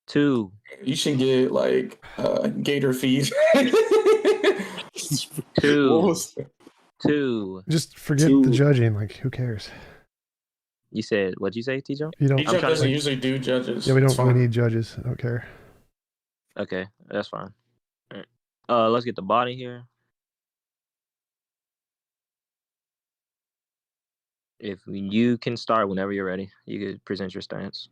2. You should get like gator feed. 2. 2. Just forget the judging. Like, who cares? You said, what'd you say, TJump? You don't. TJump doesn't usually do judges. Yeah, we don't really need judges. I don't care. Okay, that's fine. All right. Let's get the body here. If you can start whenever you're ready, you can present your stance.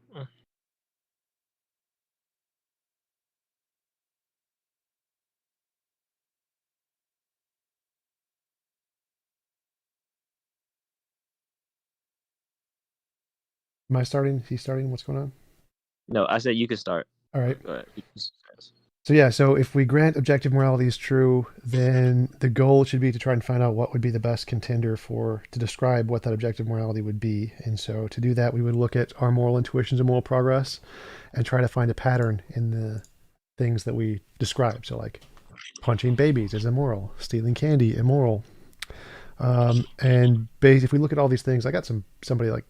Am I starting? Is he starting? What's going on? No, I said you can start. All right. So yeah, so if we grant objective morality is true, then the goal should be to try and find out what would be the best contender to describe what that objective morality would be. And so to do that, we would look at our moral intuitions and moral progress and try to find a pattern in the things that we describe. So like punching babies is immoral, stealing candy, immoral. And if we look at all these things, I got somebody like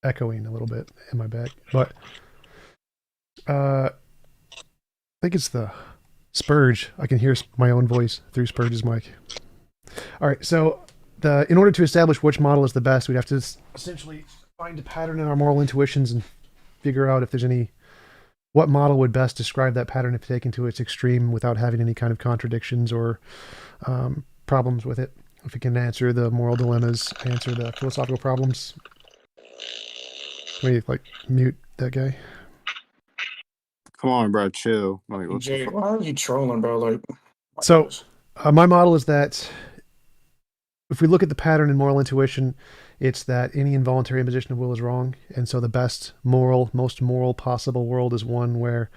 echoing a little bit in my back, but I think it's the Spurge. I can hear my own voice through Spurge's mic. All right, so in order to establish which model is the best, we'd have to essentially find a pattern in our moral intuitions and figure out if there's what model would best describe that pattern if taken to its extreme without having any kind of contradictions or problems with it. If it can answer the moral dilemmas, answer the philosophical problems. Can we mute that guy? Come on, bro, chill. Jay, why are you trolling, bro? So, my model is that if we look at the pattern in moral intuition, it's that any involuntary imposition of will is wrong, and so the most moral possible world is one where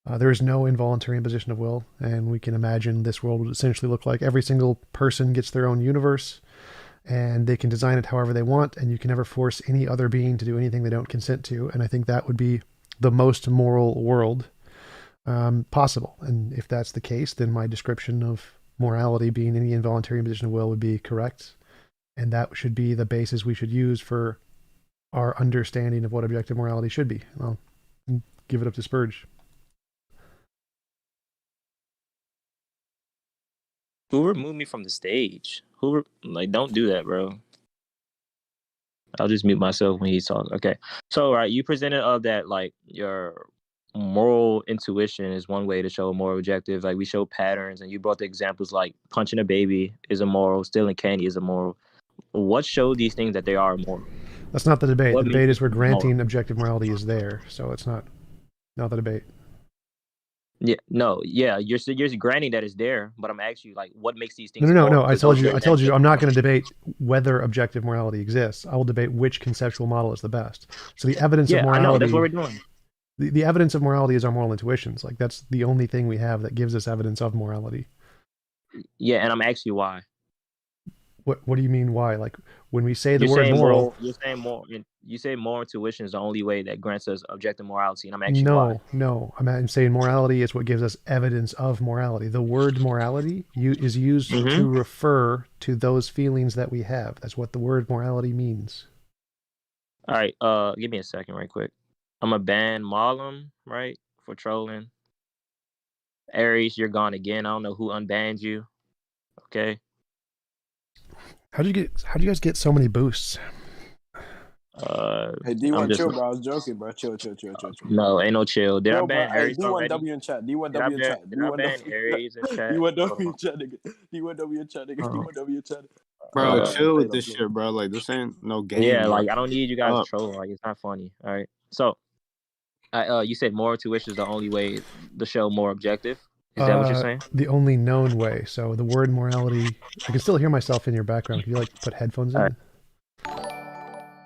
there is no involuntary imposition of will, and we can imagine this world would essentially look like every single person gets their own universe, and they can design it however they want, and you can never force any other being to do anything they don't consent to, and I think that would be the most moral world possible. And if that's the case, then my description of morality being any involuntary imposition of will would be correct. And that should be the basis we should use for our understanding of what objective morality should be. I'll give it up to Spurge. Who removed me from the stage? Don't do that, bro. I'll just mute myself when he's talking. Okay. So, right, you presented that, your moral intuition is one way to show a moral objective. Like, we show patterns, and you brought the examples like punching a baby is immoral, stealing candy is immoral. What showed these things that they are immoral? That's not the debate. The debate is we're granting objective morality is there. So it's not the debate. Yeah, no, yeah, you're granting that it's there, but I'm asking you, what makes these things? No. I told you, I'm not going to debate whether objective morality exists. I will debate which conceptual model is the best. So the evidence of morality. I know, that's what we're doing. The evidence of morality is our moral intuitions. That's the only thing we have that gives us evidence of morality. Yeah, and I'm asking you why. What do you mean why? When we say the word moral, you say moral intuition is the only way that grants us objective morality, and I'm asking why. No. I'm saying morality is what gives us evidence of morality. The word morality is used to refer to those feelings that we have. That's what the word morality means. All right, give me a second, right quick. I'm gonna ban Marlon, right, for trolling. Aries, you're gone again. I don't know who unbanned you. Okay. How do you guys get so many boosts? Hey, D1, chill, bro. I was joking, bro. Chill. No, ain't no chill. Did I ban Aries already? D1W in chat. D1W in chat. Did I ban Aries in chat? D1W in chat, nigga. D1W in chat, nigga. D1W in chat. Bro, chill with this shit, bro. This ain't no game. Yeah, I don't need you guys to troll. It's not funny. All right. So, you said moral intuition is the only way to show more objective. Is that what you're saying? The only known way. So the word morality, I can still hear myself in your background. Can you put headphones in? Right.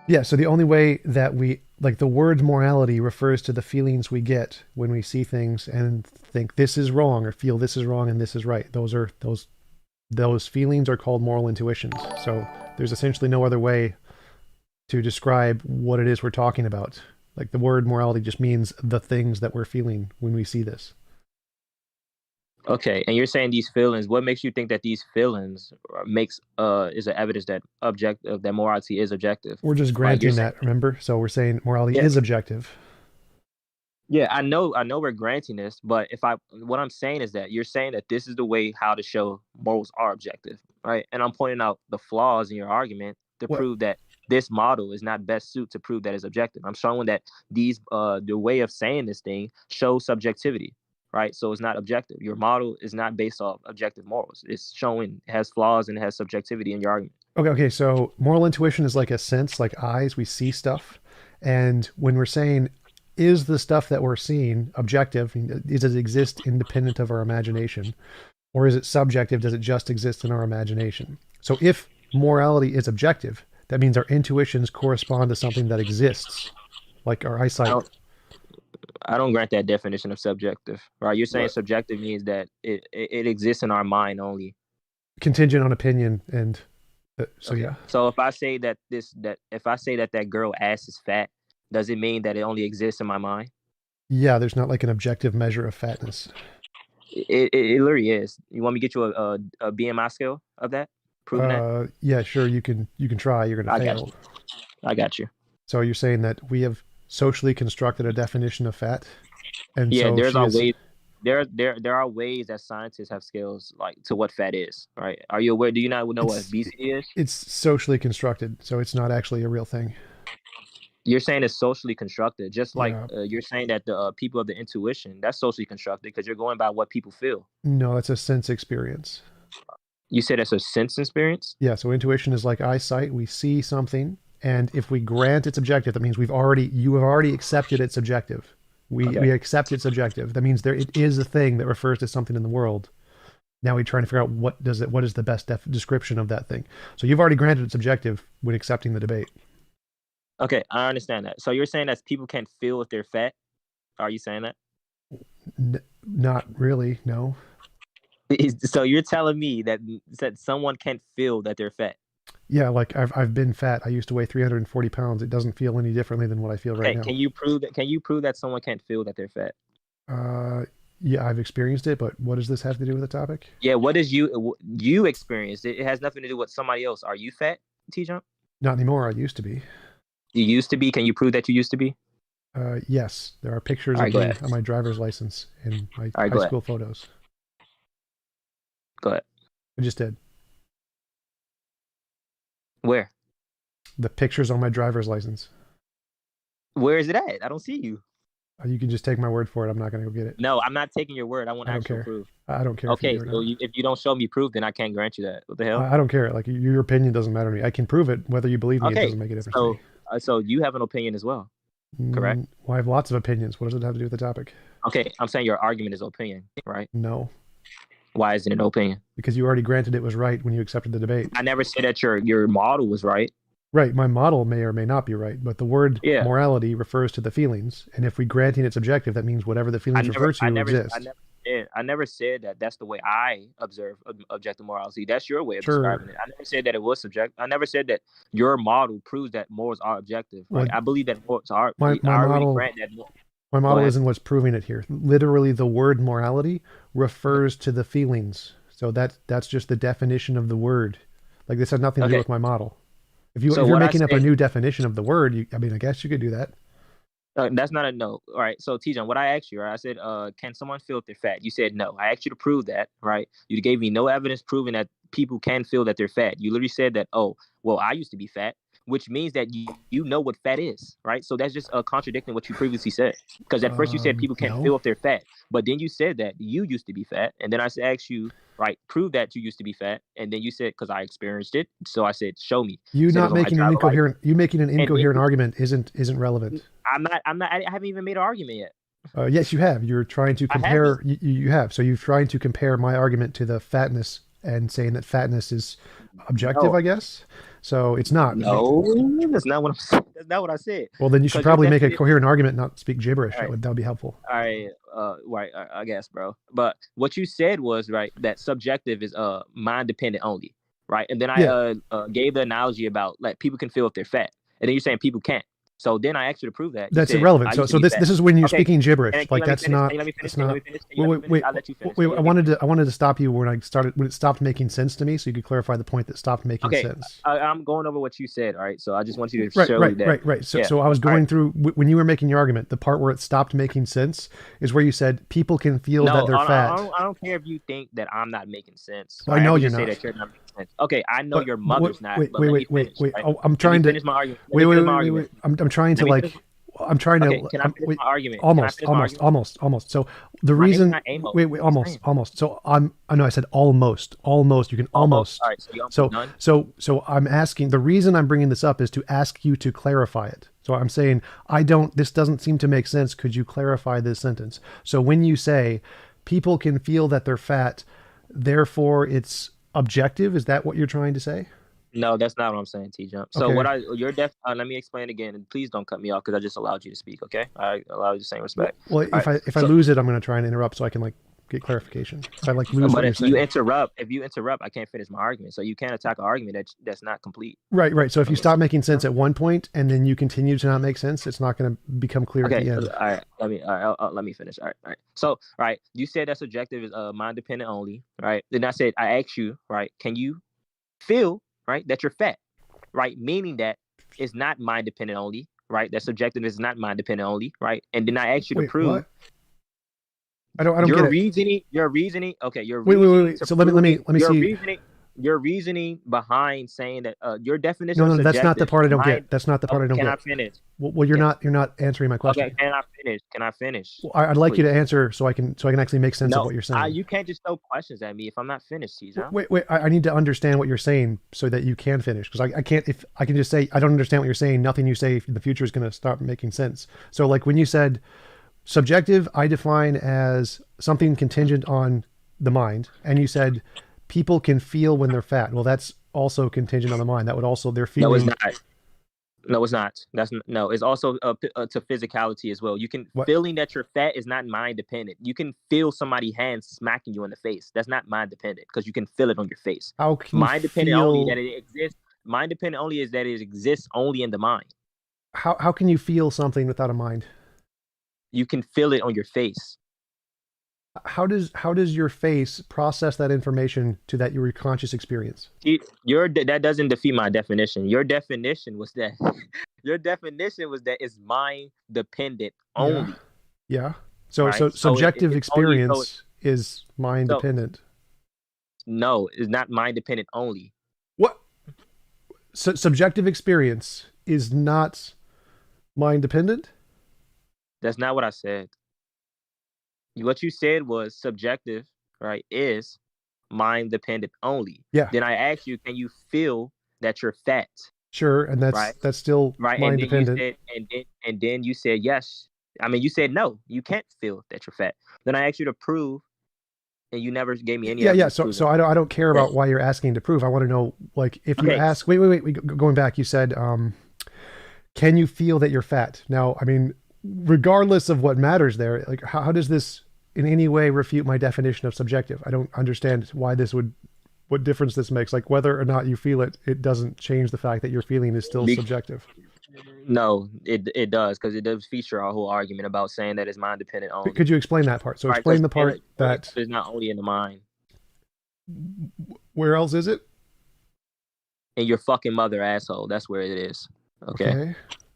Yeah, so the only way that we, the word morality refers to the feelings we get when we see things and think this is wrong or feel this is wrong and this is right. Those feelings are called moral intuitions. So there's essentially no other way to describe what it is we're talking about. The word morality just means the things that we're feeling when we see this. Okay, and you're saying these feelings. What makes you think that these feelings is an evidence that that morality is objective? We're just granting that. Remember, so we're saying morality is objective. Yeah, I know we're granting this, but what I'm saying is that you're saying that this is the way how to show morals are objective, right? And I'm pointing out the flaws in your argument to What? prove that this model is not best suited to prove that it's objective. I'm showing that the way of saying this thing shows subjectivity, right? So it's not objective. Your model is not based off objective morals. It's showing it has flaws and it has subjectivity in your argument. Okay, so moral intuition is like a sense, like eyes, we see stuff. And when we're saying, is the stuff that we're seeing objective? Does it exist independent of our imagination? Or is it subjective? Does it just exist in our imagination? So if morality is objective, that means our intuitions correspond to something that exists, like our eyesight. I don't grant that definition of subjective, right? You're saying subjective means that it exists in our mind only. Contingent on opinion, and so Okay. yeah. So if I say that that girl ass is fat, does it mean that it only exists in my mind? Yeah, there's not like an objective measure of fatness. It literally is. You want me to get you a BMI scale of that? Proving that? Yeah, sure. You can try. You're gonna fail. I got you. So you're saying that we have socially constructed a definition of fat, and yeah, so there's our ways. There are ways that scientists have scales like to what fat is. Right? Are you aware? Do you not know what obesity is? It's socially constructed, so it's not actually a real thing. You're saying it's socially constructed, just like you're saying that the people of the intuition, that's socially constructed because you're going by what people feel. No, it's a sense experience. You said it's a sense experience? Yeah, so intuition is like eyesight. We see something, and if we grant it's objective, that means you have already accepted it's subjective. We accept it's objective. That means it is a thing that refers to something in the world. Now we're trying to figure out what is the best description of that thing. So you've already granted it's objective when accepting the debate. Okay, I understand that. So you're saying that people can't feel if they're fat? Are you saying that? Not really, no. So you're telling me that someone can't feel that they're fat? Yeah, like I've been fat. I used to weigh 340 pounds. It doesn't feel any differently than what I feel right now. Can you prove that someone can't feel that they're fat? Yeah, I've experienced it, but what does this have to do with the topic? Yeah, what is you experienced? It has nothing to do with somebody else. Are you fat, TJump? Not anymore. I used to be. You used to be? Can you prove that you used to be? Yes, there are pictures of me on my driver's license and my high school photos. Go ahead. I just did. Where? The pictures on my driver's license. Where is it at? I don't see you. You can just take my word for it. I'm not going to go get it. No, I'm not taking your word. I want actual proof. I don't care. Okay, so if you don't show me proof, then I can't grant you that. What the hell? I don't care. Like your opinion doesn't matter to me. I can prove it. Whether you believe me, it doesn't make a difference to me. So you have an opinion as well, correct? Well, I have lots of opinions. What does it have to do with the topic? Okay, I'm saying your argument is opinion, right? No. Why isn't it an opinion? Because you already granted it was right when you accepted the debate. I never said that your model was right. Right, my model may or may not be right, but the word morality refers to the feelings, and if we granting it's objective, that means whatever the feelings refer to exists. I never said that that's the way I observe objective morality. That's your way of describing it. I never said that it was subjective. I never said that your model proves that morals are objective. Right? I believe that morals are. My model isn't what's proving it here. Literally, the word morality refers to the feelings. So that's just the definition of the word. Like this has nothing to do with my model. If you're making up a new definition of the word, I guess you could do that. That's not a no. All right. So TJump, what I asked you, right? I said, can someone feel if they're fat? You said no. I asked you to prove that, right? You gave me no evidence proving that people can feel that they're fat. You literally said that, oh, well, I used to be fat, which means that you know what fat is, right? So that's just contradicting what you previously said. Because at first you said people can't feel if they're fat, but then you said that you used to be fat, and then I asked you, right, prove that you used to be fat, and then you said because I experienced it, so I said show me. You making an incoherent argument isn't relevant. I'm not. I haven't even made an argument yet. Yes, you have. You're trying to compare. You have. So you're trying to compare my argument to the fatness and saying that fatness is objective, I guess. So it's not. No, that's not what I'm saying. That's not what I said. Well, then you should probably make a coherent argument, not speak gibberish. Right. That would be helpful. All right. Right. I guess, bro. But what you said was right that subjective is mind dependent only, right? And then I gave the analogy about like people can feel if they're fat, and then you're saying people can't. So then I asked you to prove that. That's irrelevant. So this is when you're speaking gibberish. Like that's not. That's not. Wait. I'll let you finish. Wait. I wanted to stop you when it stopped making sense to me, so you could clarify the point that stopped making sense. I'm going over what you said. All right. So I just want you to show that. Right. So I was going through when you were making your argument. The part where it stopped making sense is where you said people can feel that they're fat. I don't care if you think that I'm not making sense. I know you're not. That you're not making sense. Okay, I know your mother's not. Wait. I'm trying to finish my argument. Wait. I'm trying to like. I'm trying to. Can I finish my argument? Almost. So the reason. Wait. Almost. So I know I said almost. You can almost. All right. So I'm asking. The reason I'm bringing this up is to ask you to clarify it. So I'm saying this doesn't seem to make sense. Could you clarify this sentence? So when you say people can feel that they're fat, therefore it's objective, is that what you're trying to say? No, that's not what I'm saying, TJump. So let me explain again, and please don't cut me off because I just allowed you to speak. Okay, I allow you the same respect. Well, if I lose it, I'm going to try and interrupt so I can like get clarification. If I like lose, but if you interrupt, I can't finish my argument. So you can't attack an argument that's not complete. Right. So if you stop making sense at one point and then you continue to not make sense, it's not going to become clear at the end. All right. Let me finish. All right. So, you said that subjective is mind dependent only, right? Then I asked you, right? Can you feel, right, that you're fat, right? Meaning that it's not mind dependent only, right? That subjective is not mind dependent only, right? And then I asked you to prove. What? I don't get it. Your reasoning. Okay, wait. So let me see. Your reasoning behind saying that your definition. No, that's not the part I don't get. That's not the part I don't get. Can I finish? Well, you're not answering my question. Okay, can I finish? Well, I'd like you to answer so I can actually make sense of what you're saying. You can't just throw questions at me if I'm not finished, TJ. Wait. I need to understand what you're saying so that you can finish, because I can't. If I can just say I don't understand what you're saying, nothing you say in the future is going to start making sense. So like when you said subjective, I define as something contingent on the mind, and you said people can feel when they're fat. Well, that's also contingent on the mind. That would also their feeling. No, it's not. It's also to physicality as well. You can feeling that you're fat is not mind dependent. You can feel somebody's hand smacking you in the face. That's not mind dependent because you can feel it on your face. How can mind dependent only that it exists? Mind dependent only is that it exists only in the mind. How can you feel something without a mind? You can feel it on your face. How does your face process that information to that your conscious experience? That doesn't defeat my definition. Your definition was that it's mind dependent only. Yeah. So subjective experience is mind dependent. No, it's not mind dependent only. What? So subjective experience is not mind dependent? That's not what I said. What you said was subjective, right, is mind dependent only. Yeah. Then I asked you, can you feel that you're fat? Sure, and that's still mind dependent. And then you said yes. I mean, you said no, you can't feel that you're fat. Then I asked you to prove, and you never gave me any. Yeah. So I don't care about why you're asking to prove. I want to know, like, if you ask. Wait. Going back, you said, can you feel that you're fat? Now, I mean, regardless of what matters there, like, how does this in any way refute my definition of subjective? I don't understand why what difference this makes. Like, whether or not you feel it, it doesn't change the fact that your feeling is still subjective. No, it does, because it does feature our whole argument about saying that it's mind dependent only. Could you explain that part? So explain the part that it's not only in the mind. Where else is it? In your fucking mother, asshole. That's where it is. Okay.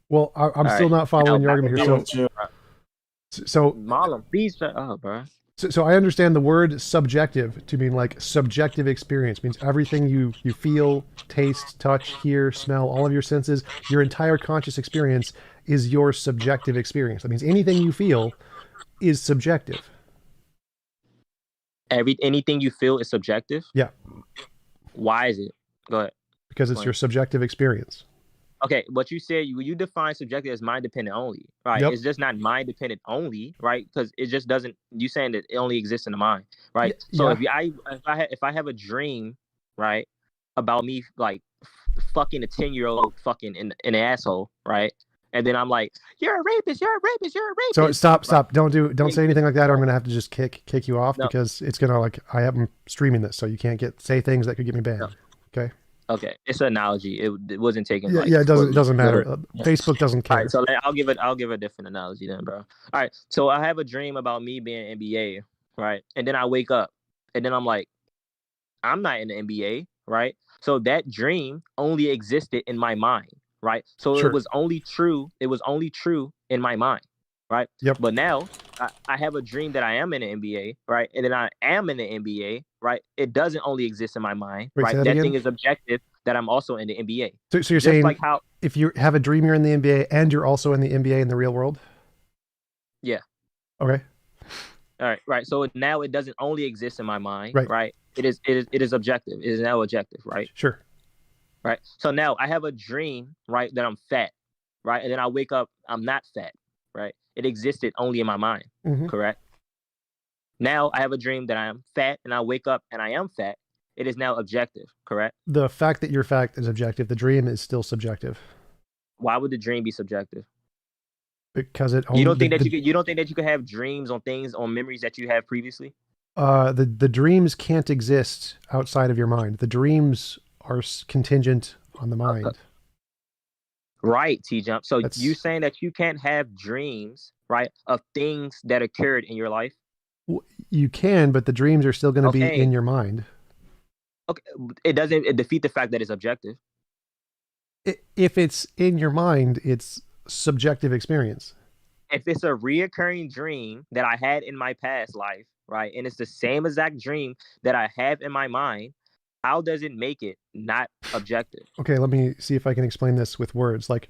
Well, I'm still not following your argument here. So Marlon, please shut up, bro. So I understand the word subjective to mean like subjective experience. It means everything you feel, taste, touch, hear, smell, all of your senses, your entire conscious experience is your subjective experience. That means anything you feel is subjective. Anything you feel is subjective? Yeah. Why is it? Go ahead. Because it's your subjective experience. Okay, what you said, you define subjective as mind dependent only, right? Yep. It's just not mind dependent only, right? Because it just doesn't. You saying that it only exists in the mind, right? So if I have a dream, right, about me like fucking a 10-year-old fucking in an asshole, right? And then I'm like, you're a rapist, you're a rapist, you're a rapist. So stop. Don't say anything like that, or I'm gonna have to just kick you off because it's gonna I'm streaming this, so you can't say things that could get me banned. No. Okay. Okay, it's an analogy. It wasn't taken Yeah, like yeah, it doesn't fully. matter. Facebook doesn't All right, care. so I'll give a different analogy then, bro. All right, so I have a dream about me being NBA, right? And then I wake up, and then I'm like, I'm not in the NBA, right? So that dream only existed in my mind, right? So it Sure. was only true. It was only true in my mind, right? Yep. But now I have a dream that I am in the NBA, right? And then I am in the NBA, right? It doesn't only exist in my mind, Wait, say right? that That again? thing is objective. That I'm also in the NBA. So you're Just saying like how, if you have a dream you're in the NBA and you're also in the NBA in the real world? yeah. Okay. All right, right. So now it doesn't only exist in my mind, Right. right? It is objective. It is now objective, right? Sure. Right. So now I have a dream, right, that I'm fat, right? And then I wake up, I'm not fat, right? It existed only in my mind, Mhm. correct? Now I have a dream that I am fat and I wake up and I am fat. It is now objective, correct? The fact that you're fat is objective. The dream is still subjective Why would the dream be subjective? because it You only don't think that you don't think that you could have dreams on things, on memories that you have previously? the dreams can't exist outside of your mind. The dreams are contingent on the mind. Right, TJump. So That's- you saying that you can't have dreams, right, of things that occurred in your life? You can, but the dreams are still going to be Okay. in your mind. Okay, it defeat the fact that it's objective. If it's in your mind, it's subjective experience. If it's a reoccurring dream that I had in my past life, right, and it's the same exact dream that I have in my mind, how does it make it not objective? Okay, let me see if I can explain this with words. Like,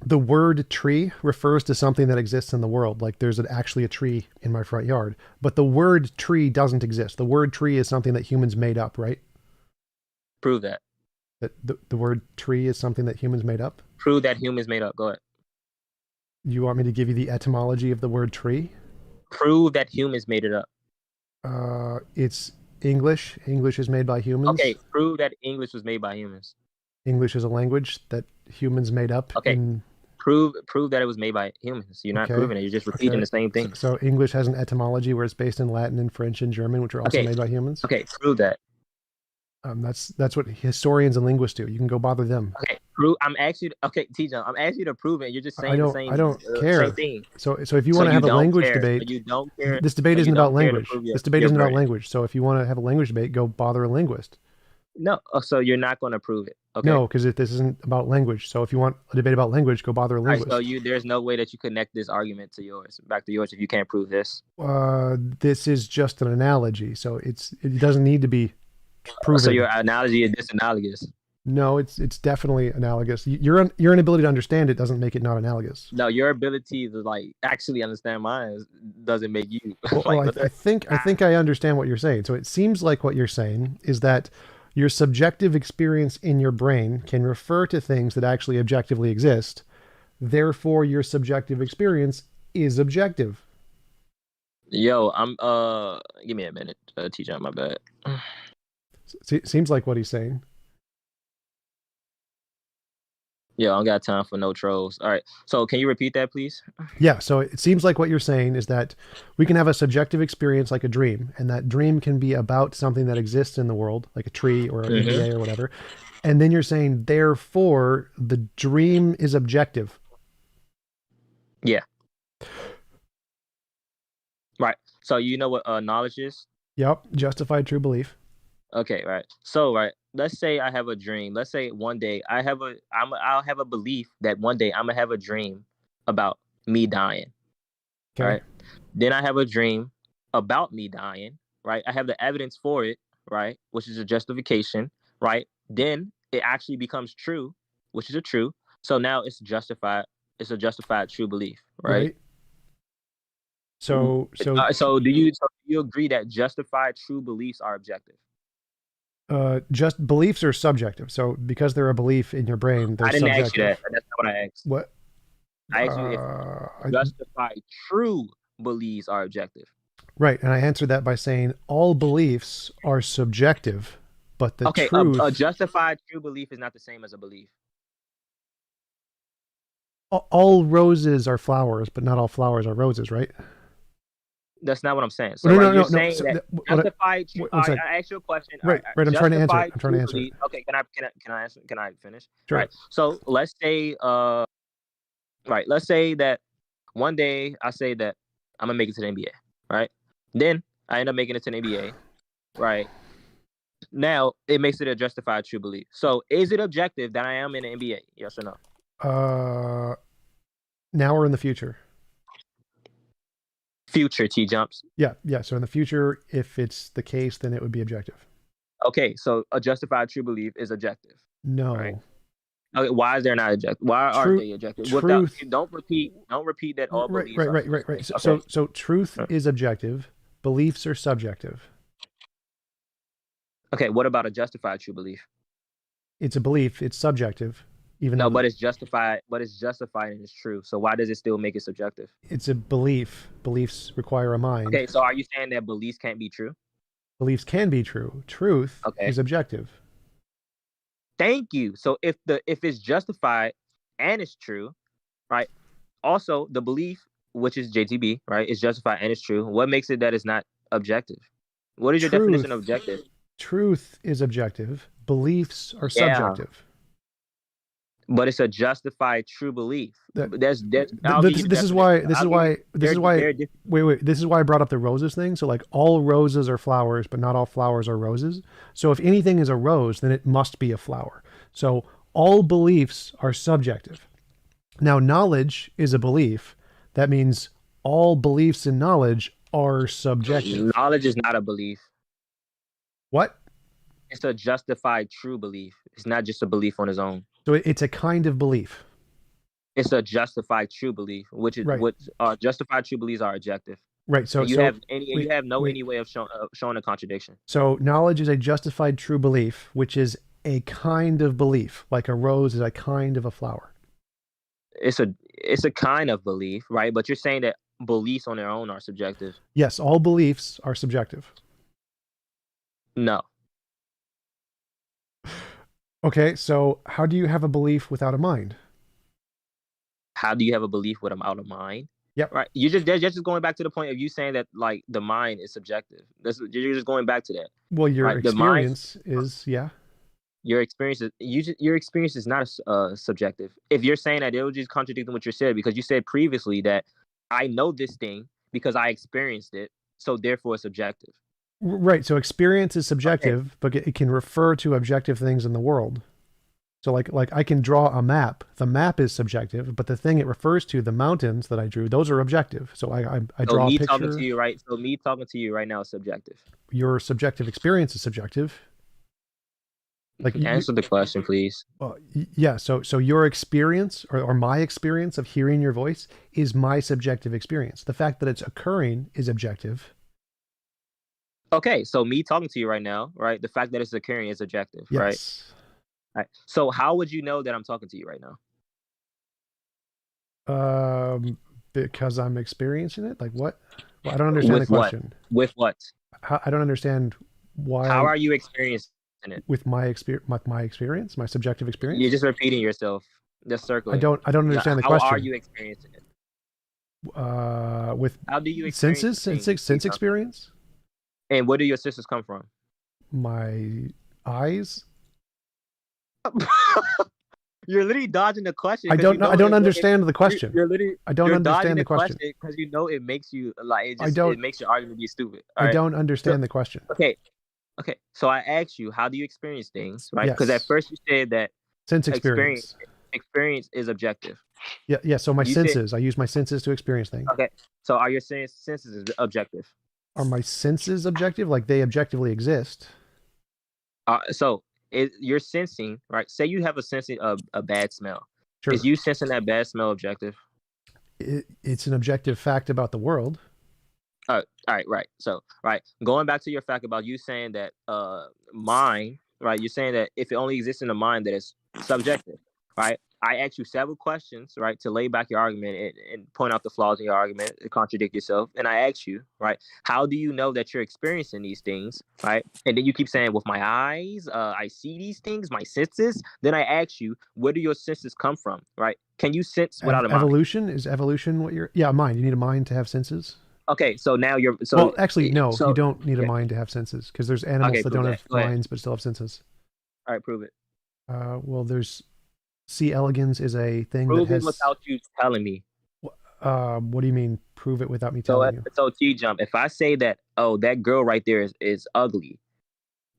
the word tree refers to something that exists in the world. Like, there's actually a tree in my front yard, but the word tree doesn't exist. The word tree is something that humans made up, right? Prove that. That the word tree is something that humans made up? Prove that humans made up. Go ahead. You want me to give you the etymology of the word tree? Prove that humans made it up. It's English. English is made by humans. Okay, prove that English was made by humans. English is a language that humans made up. Okay. Prove that it was made by humans. You're not proving it. You're just repeating the same thing. So English has an etymology where it's based in Latin and French and German, which are also made by humans. Okay, prove that. That's what historians and linguists do. You can go bother them. Okay, prove. I'm asking you. Okay, TJump, I'm asking you to prove it. You're just saying the same. I don't care. Same thing. So if you want to have a language debate, you don't care. This debate isn't about language. This debate isn't about language. So if you want to have a language debate, go bother a linguist. No, so you're not going to prove it. Okay. No, because this isn't about language. So if you want a debate about language, go bother a linguist. Right, so there's no way that you connect this argument to yours, back to yours, if you can't prove this. This is just an analogy, so it doesn't need to be proven. So your analogy is disanalogous. No, it's definitely analogous. Your inability to understand it doesn't make it not analogous. No, your ability to actually understand mine doesn't make you. I think I understand what you're saying. So it seems like what you're saying is that your subjective experience in your brain can refer to things that actually objectively exist. Therefore, your subjective experience is objective. Yo, give me a minute, TJ, my bad. Seems like what he's saying. Yeah, I don't got time for no trolls. All right. So can you repeat that, please? Yeah. So it seems like what you're saying is that we can have a subjective experience like a dream, and that dream can be about something that exists in the world, like a tree or an NBA or whatever. And then you're saying, therefore, the dream is objective. Yeah. Right. So you know what knowledge is? Yep. Justified true belief. Okay. Right. So let's say I have a dream. Let's say one day I'll have a belief that one day I'm gonna have a dream about me dying. Okay. Right. Then I have a dream about me dying. Right. I have the evidence for it. Right. Which is a justification. Right. Then it actually becomes true, which is a true. So now it's justified. It's a justified true belief. Right. So do you agree that justified true beliefs are objective? Just beliefs are subjective. So because they're a belief in your brain, they're subjective. I didn't ask you that. That's not what I asked. What? I asked you if justified true beliefs are objective. Right, and I answered that by saying all beliefs are subjective, but the truth... a justified true belief is not the same as a belief. All roses are flowers, but not all flowers are roses, right? That's not what I'm saying. So No, right, no, you're no, saying so that justified. I asked you a question. Right, right. I'm trying to answer it. I'm trying to answer it. Okay, can I answer? Can I finish? Sure. Right. So let's say let's say that one day I say that I'm gonna make it to the NBA. Right. Then I end up making it to the NBA. Right. Now it makes it a justified true belief. So is it objective that I am in the NBA? Yes or no? Now or in the future? Future TJumps. Yeah. So in the future, if it's the case, then it would be objective. Okay, so a justified true belief is objective. No. Right? Okay, why is there not objective? Why are they objective? Truth. Don't repeat that all beliefs are right. Okay. So truth is objective. Beliefs are subjective. Okay, what about a justified true belief? It's a belief. It's subjective. But it's justified. But it's justified and it's true. So why does it still make it subjective? It's a belief. Beliefs require a mind. Okay, so are you saying that beliefs can't be true? Beliefs can be true. Truth is objective. Thank you. So if it's justified and it's true, right? Also, the belief, which is JTB, right, is justified and it's true. What makes it that it's not objective? What is your definition of objective? Truth is objective. Beliefs are subjective. But it's a justified true belief. This is why I brought up the roses thing. So like all roses are flowers, but not all flowers are roses. So if anything is a rose, then it must be a flower. So all beliefs are subjective. Now knowledge is a belief. That means all beliefs in knowledge are subjective. Knowledge is not a belief. What? It's a justified true belief. It's not just a belief on its own. So it's a kind of belief. It's a justified true belief, which is what justified true beliefs are objective. Right. So you have no way of showing a contradiction. So knowledge is a justified true belief, which is a kind of belief, like a rose is a kind of a flower. It's a kind of belief, right? But you're saying that beliefs on their own are subjective. Yes, all beliefs are subjective. No. Okay, so how do you have a belief without a mind? How do you have a belief without a mind? Yep. Right. They're just going back to the point of you saying that like the mind is subjective. You're just going back to that. Well, your experience is Your experience is not subjective. If you're saying that, it will just contradict what you said, because you said previously that I know this thing because I experienced it, so therefore it's subjective. Right. So experience is subjective, but it can refer to objective things in the world. So like I can draw a map. The map is subjective, but the thing it refers to, the mountains that I drew, those are objective. So I draw a picture. Talking to you, right? So me talking to you right now is subjective. Your subjective experience is subjective. Like answer the question, please. Yeah. So your experience or my experience of hearing your voice is my subjective experience. The fact that it's occurring is objective. Okay, so me talking to you right now, right? The fact that it's occurring is objective, yes. Right? Right. So how would you know that I'm talking to you right now? Because I'm experiencing it. Like what? Well, I don't understand the question. With what? I don't understand why. How are you experiencing it? With my experience, my subjective experience. You're just repeating yourself. Just circling. I don't understand the question. How are you experiencing it? With how do you experience sense experience? And where do your senses come from? My eyes. You're literally dodging the question. I don't know. I don't understand the question. I don't understand the question because you know it makes you like. It makes your argument be stupid. I don't understand the question. Okay. So I asked you, how do you experience things, right? Because at first you said that sense experience is objective. Yeah. So my senses. I use my senses to experience things. Okay. So are your senses objective? Are my senses objective? Like they objectively exist? So you're sensing, right? Say you have a sensing of a bad smell. Sure. Is you sensing that bad smell objective? It's an objective fact about the world. All right. So, going back to your fact about you saying that mind, right? You're saying that if it only exists in the mind, that it's subjective, right? I asked you several questions, right, to lay back your argument and point out the flaws in your argument, to contradict yourself. And I asked you, right, how do you know that you're experiencing these things, right? And then you keep saying, with my eyes, I see these things, my senses. Then I asked you, where do your senses come from, right? Can you sense without a mind? Is evolution what you're... Yeah, a mind. You need a mind to have senses? Okay, so now you're so. Well, actually, no. So, you don't need a okay. mind to have senses because there's animals that prove don't that. have Go ahead. minds but still have senses. All right, prove it. Well, there's C. elegans is a thing Prove that it has. without you telling me. What do you mean? Prove it without me So, telling you? so TJump. If I say that, oh, that girl right there is ugly,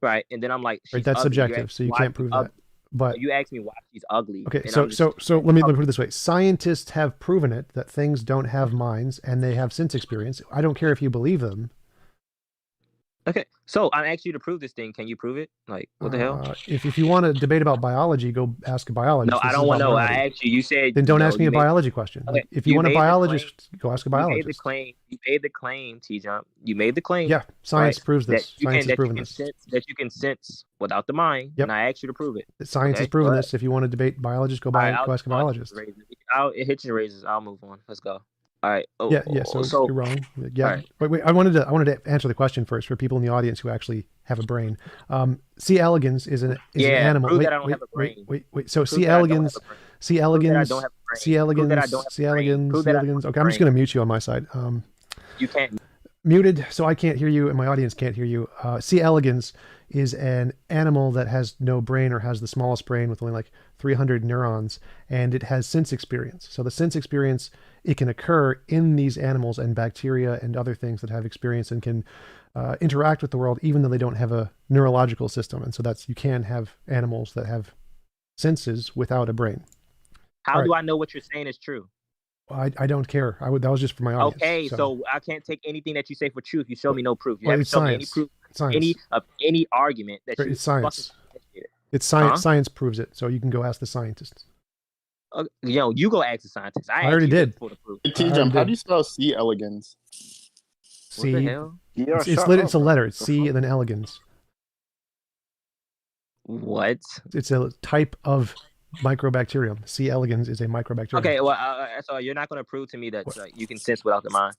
right, and then I'm like, she's Right, that's ugly. subjective, so you why can't she's prove ugly. that. But You ask me why she's ugly. okay, and so I'm just, so let me put it this way: scientists have proven it that things don't have minds and they have sense experience. I don't care if you believe them. Okay, so I asked you to prove this thing. Can you prove it? Like, what the hell? If you want to debate about biology, go ask a biologist. No, I This don't is want to about know. morality. I asked you. You said. Then don't no, ask me you a made- biology question. Okay, Like, if you want a made the biologist, go ask a You biologist. made the claim. You made the claim, TJump. You made the claim. Yeah, science right, proves this. That you Science can, has proven this. that you can sense without the mind. Yep. And I asked you to prove it. Science Okay, has proven go this. If you want to debate biologists, go All right, ask a biologist. It hits and raises. I'll move on. Let's go. All right. Oh, Yeah. So you're wrong. Yeah. Right. Wait. I wanted to answer the question first for people in the audience who actually have a brain. C. elegans is an animal. Prove that I don't have a brain. Wait. So Prove C. that I don't have elegans. a brain. C. elegans. Prove that I don't have a brain. C. Prove that I elegans. don't have a C. brain. elegans. Prove C. that I elegans. don't have Okay, a I'm just brain. gonna mute you on my side. You can't. Muted, so I can't hear you and my audience can't hear you. C. elegans is an animal that has no brain or has the smallest brain with only like 300 neurons, and it has sense experience. So the sense experience, it can occur in these animals and bacteria and other things that have experience and can interact with the world even though they don't have a neurological system. And so you can have animals that have senses without a brain. How do I know what you're saying is true? I don't care. That was just for my audience. Okay, so I can't take anything that you say for truth. You show me no proof. You Well, haven't it's shown me any science. proof, Science. any argument that you. It's science. fucking- It's science. Huh? Science proves it. So you can go ask the scientists. You go ask the scientist. I already did. For the proof. TJump, how do you spell C. elegans? What the hell? It's a letter. It's C and then elegans. What? It's a type of microbacterium. C. elegans is a microbacterium. Okay, well, so you're not going to prove to me that you can sense without the mind.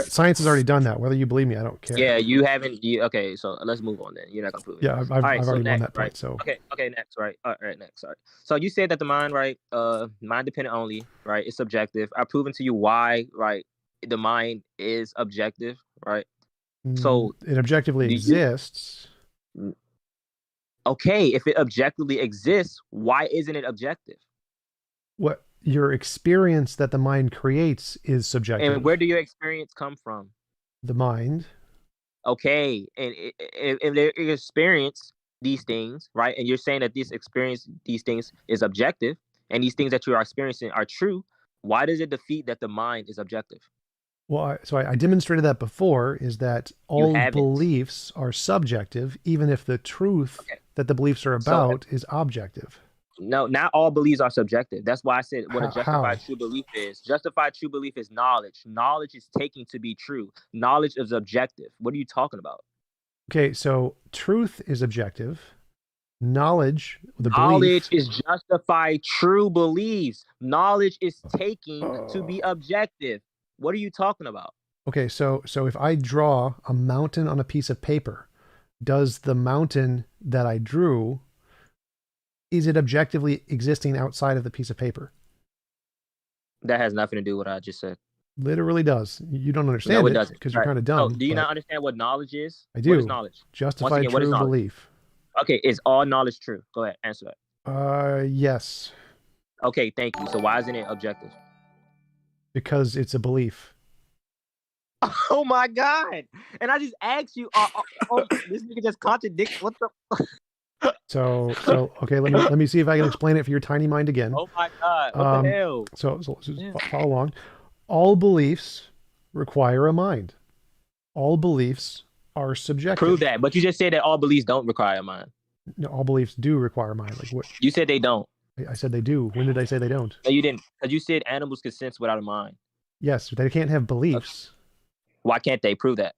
Science has already done that. Whether you believe me, I don't care. Yeah, you haven't. Okay, so let's move on then. You're not going to prove it. Yeah, I've already won that point. Right? So okay, next, right? All right, next. All right. So you said that the mind, right? Mind dependent only, right? It's subjective. I've proven to you why, right? The mind is objective, right? So it objectively exists. Okay, if it objectively exists, why isn't it objective? What your experience that the mind creates is subjective. And where do your experience come from? The mind. Okay, and if they experience these things, right? And you're saying that these things is objective, and these things that you are experiencing are true. Why does it defeat that the mind is objective? Well, I demonstrated that before, is that all beliefs are subjective, even if the truth that the beliefs are about is objective. No, not all beliefs are subjective. That's why I said what a justified true belief is. Justified true belief is knowledge. Knowledge is taking to be true. Knowledge is objective. What are you talking about? Okay, so truth is objective. Knowledge is justified true beliefs. Knowledge is taking to be objective. What are you talking about? Okay, so if I draw a mountain on a piece of paper, does the mountain that I drew, is it objectively existing outside of the piece of paper? That has nothing to do with what I just said. Literally does. You don't understand it because you're kind of dumb. Oh, do you not understand what knowledge is? I do. What is knowledge? Justified true belief. Okay, is all knowledge true? Go ahead, answer that. Yes. Okay, thank you. So why isn't it objective? Because it's a belief. Oh my God! And I just asked you. This nigga just contradicts. What the? So okay. Let me see if I can explain it for your tiny mind again. Oh my God! What the hell? So follow along. All beliefs require a mind. All beliefs are subjective. Prove that. But you just said that all beliefs don't require a mind. No, all beliefs do require a mind. Like what? You said they don't. I said they do. When did I say they don't? No, you didn't. Because you said animals can sense without a mind. Yes, they can't have beliefs. Okay. Why can't they prove that?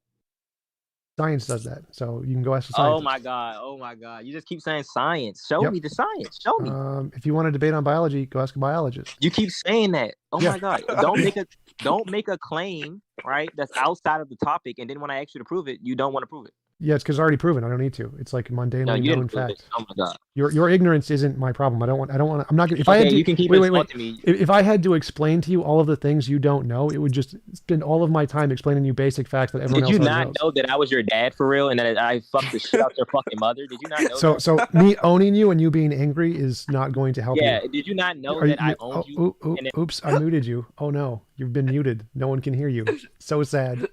Science does that. So you can go ask the scientist. Oh my God. You just keep saying science. Show me the science. Show me. If you want to debate on biology, go ask a biologist. You keep saying that. Oh my God. Don't make a claim, right? That's outside of the topic. And then when I ask you to prove it, you don't want to prove it. Yeah, it's because it's already proven. I don't need to. It's like mundanely No, you known didn't prove it. fact. Oh my god. Your ignorance isn't my problem. I don't want. I'm not. If I had Okay, to, you can keep wait. insulting me. If I had to explain to you all of the things you don't know, it would just spend all of my time explaining you basic facts that everyone Did you else not knows. know that I was your dad for real and that I fucked the shit out your fucking mother? Did you not know that? So me owning you and you being angry is not going to help you. Yeah, did you not know that I owned you? Oops, I muted you. Oh no, you've been muted. No one can hear you. So sad.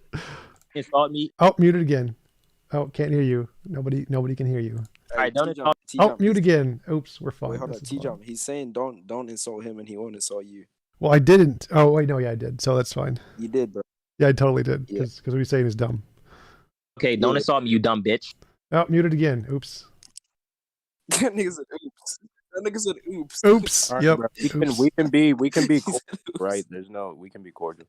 Insult me. Oh, muted again. Oh, can't hear you. Nobody can hear you. All right, don't insult. Oh, mute again. Oops, we're fine. Wait, hold on, TJump. He's saying don't insult him, and he won't insult you. Well, I didn't. Oh wait, no, yeah, I did. So that's fine. You did, bro. Yeah, I totally did. Yeah. Because what he's saying is dumb. Okay, don't insult me, you dumb bitch. Oh, muted again. Oops. That nigga said oops. That nigga said oops. Oops. Right, Yep. bro. Oops. We can be cordial, Oops. right? We can be cordial.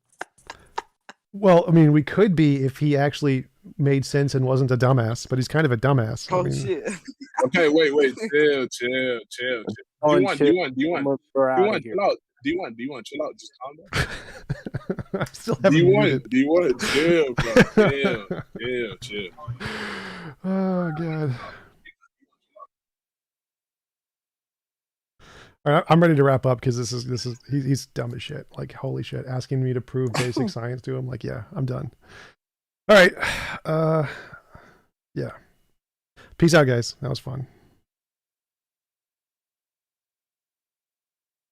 Well, I mean, we could be if he actually made sense and wasn't a dumbass, but he's kind of a dumbass. Oh I mean, shit. Okay, wait, chill. Do you want chill out? Do you want chill out? Just calm down. I still Do haven't you muted. want to chill, bro? Chill. Oh god. All right, I'm ready to wrap up because he's dumb as shit. Like holy shit, asking me to prove basic science to him. Like yeah, I'm done. All right, yeah. Peace out, guys. That was fun.